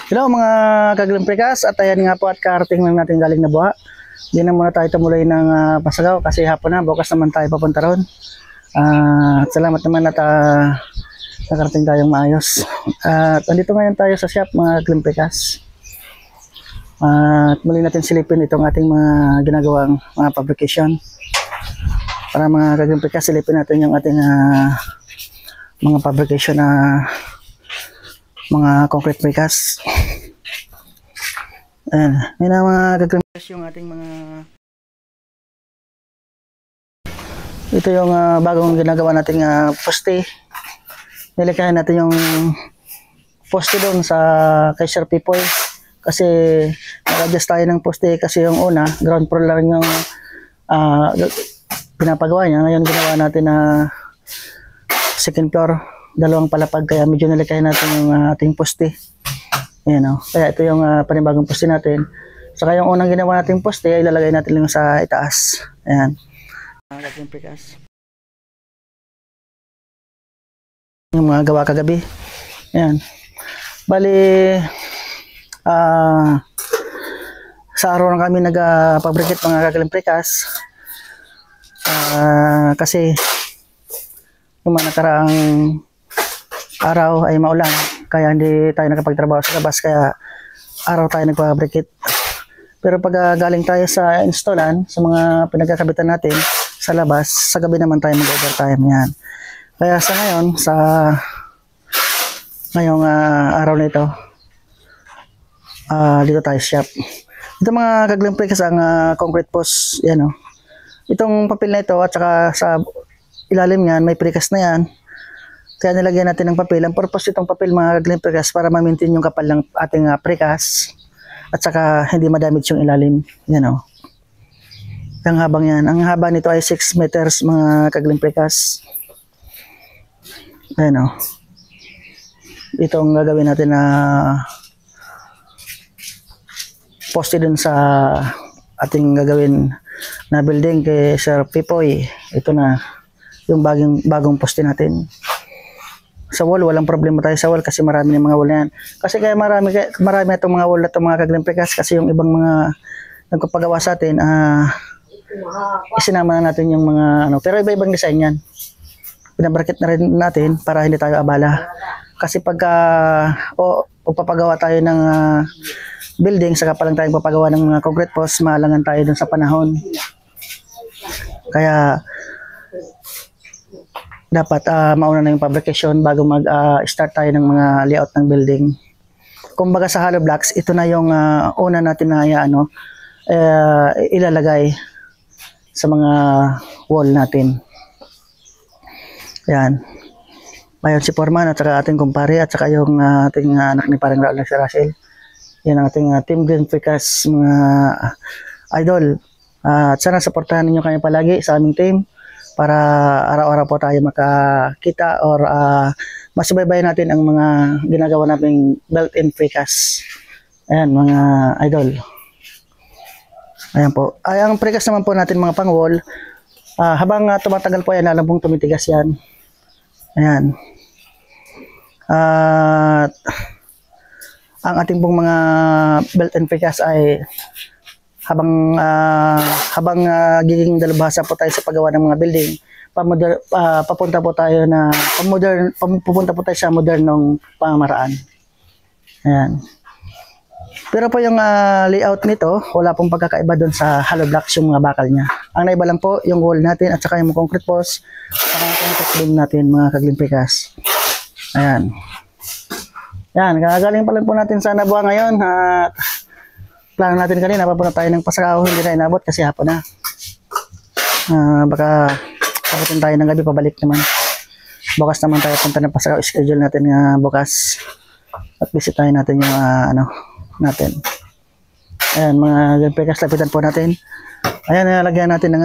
Hello mga kaglimprikas, at ayan nga po at karating lang natin galing na buha. Hindi na muna tayo tumuloy ng Pasagaw kasi hapon na, bukas naman tayo papunta ron. At salamat naman at nakarating tayong maayos. At andito ngayon tayo sa shop mga kaglimprikas. At muli natin silipin itong ating mga ginagawang mga fabrication. Para mga kaglimprikas, silipin natin yung ating mga fabrication na mga concrete precast. Ayan, yun ang mga gagamitin yung ating mga ito yung bagong ginagawa nating poste. Nilikahin natin yung poste doon sa kay Sir Pipoy kasi nag-adjust tayo ng poste kasi yung una ground floor lang yung pinapagawa niya. Ngayon ginawa natin na second floor, dalawang palapag, kaya medyo nilikahin natin yung ating poste. Ayan, kaya ito yung panibagong poste natin. Saka yung unang ginawa nating poste ay ilalagay natin lang sa itaas. Ayan. Yung mga gawa kagabi. Ayan. Bali, sa araw na kami nag-fabricate mga kagalimprikas. Kasi yung mga nakaraang araw ay maulan, kaya hindi tayo nakapagtrabaho sa labas, kaya araw tayo nagpa-fabricate. Pero pag galing tayo sa installan, sa mga pinagkakabitan natin sa labas, sa gabi naman tayo mag-overtime yan. Kaya sa ngayon, sa ngayong araw na ito, dito tayo shop. Ito mga kaglimprikas ang concrete post, yan itong papel na ito at saka sa ilalim yan may precast na yan. Kaya nilagyan natin ng papel. Ang purpose itong papel mga kaglimprikas para ma-maintain yung kapal ng ating precast at saka hindi ma-damage yung ilalim. Yan ang habang yan. Ang haba nito ay 6 meters mga kaglimprikas. Ayan itong gagawin natin na poste dun sa ating gagawin na building kay Sir Pipoy. Ito na yung bagong poste natin. Sa wall, walang problema tayo sa wall kasi marami ng mga wall na yan. Kasi kaya marami itong mga wall na itong mga kaglimprikas kasi yung ibang mga nagpapagawa sa atin, isinama na natin yung mga pero iba-ibang design yan. Pinabracket na rin natin para hindi tayo abala. Kasi pagka papagawa tayo ng building, saka pa lang tayo papagawa ng mga concrete post, maalangan tayo dun sa panahon. Kaya dapat mauna na yung fabrication bago mag-start tayo ng mga layout ng building. Kumbaga sa hollow blocks, ito na yung una natin na ilalagay sa mga wall natin. Ayan. Ayan si Foreman at saka ating kumpare at saka yung ating anak ni parang Raul na si Russell. Yan ang ating Team Glimprikas mga idol. At sana supportahan ninyo kami palagi sa aming team para araw-araw po tayo makakita or masubaybayan natin ang mga ginagawa naming built-in precast. Ayan mga idol. Ayan po. Ang precast naman po natin mga pang-wall, habang tumatagal po yan, alam pong tumitigas yan. Ayan. At ang ating pong mga built-in precast ay habang giging dalubhasa po tayo sa paggawa ng mga building, papunta po tayo pupunta po tayo sa modernong pamamaraan. Ayan. Pero po yung layout nito, wala pong pagkakaiba doon sa hollow blocks yung mga bakal niya. Ang naiba lang po yung wall natin at saka yung concrete post, saka yung concrete beam natin mga kaglimprikas. Ayan. Yan, kagaling pa lang po natin sa Nabuha ngayon at plano natin kanina, papunta tayo ng Pasagaw, hindi na inabot kasi hapon na. Baka papunta tayo ng gabi, pabalik naman. Bukas naman tayo punta ng Pasagaw, schedule natin bukas. At bisitahin natin yung natin. Ayan, mga glimprikas, lapitan po natin. Ayan, nalagyan natin ng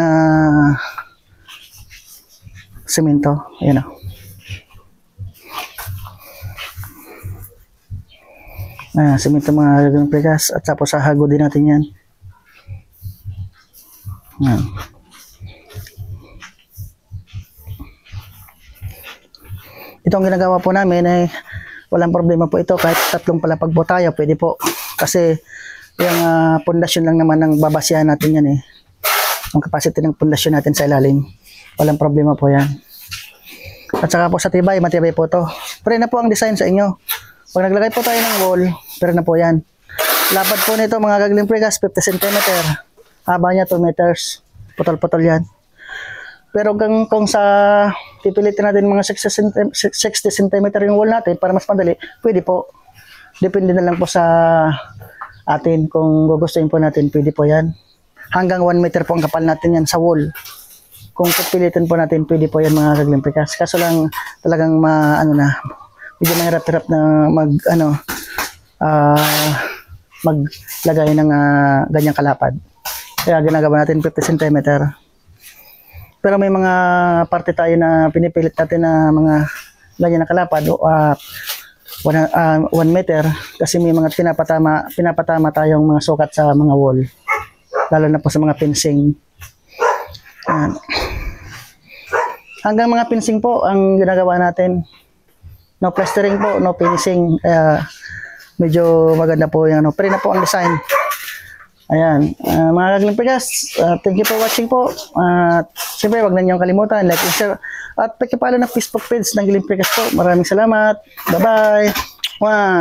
semento. Ayan semento mga glimprikas at tapos hago din natin yan. Ayan. Itong ginagawa po namin ay walang problema po ito. Kahit tatlong palapag po tayo, pwede po. Kasi yung pundasyon lang naman ang babasihan natin yan eh. Ang capacity ng pundasyon natin sa ilalim. Walang problema po yan. At saka po sa tibay, matibay po to. Pero na po ang design sa inyo. Pag naglagay po tayo ng wall, pero na po yan. Lapad po nito mga kagling pregas, 50 cm. Haba niya 2 meters. Putol-putol yan. Pero kung sa pipilitin natin mga 60 cm yung wall natin para mas madali, pwede po. Depende na lang po sa atin kung gugustuhin po natin, pwede po yan. Hanggang 1 meter po ang kapal natin yan sa wall. Kung pipilitin po natin, pwede po yan mga kagling pregas. Kaso lang talagang medyo mahirap-hirap na maglagay ng ganyang kalapad. Kaya ginagawa natin 50 cm. Pero may mga parte tayo na pinipilit natin na mga ganyan na kalapad, 1 meter, kasi may mga pinapatama tayong mga sukat sa mga wall. Lalo na po sa mga fencing. Hanggang mga fencing po ang ginagawa natin. No plastering po, no finishing. Kaya medyo maganda po yung pero na po ang design. Ayan, mga kagling pregas, thank you for watching po. Siyempre, wag na niyong kalimutan, like and share. At pakipalo ng Facebook page ng Giling Pregas po. Maraming salamat. Bye-bye. Wow.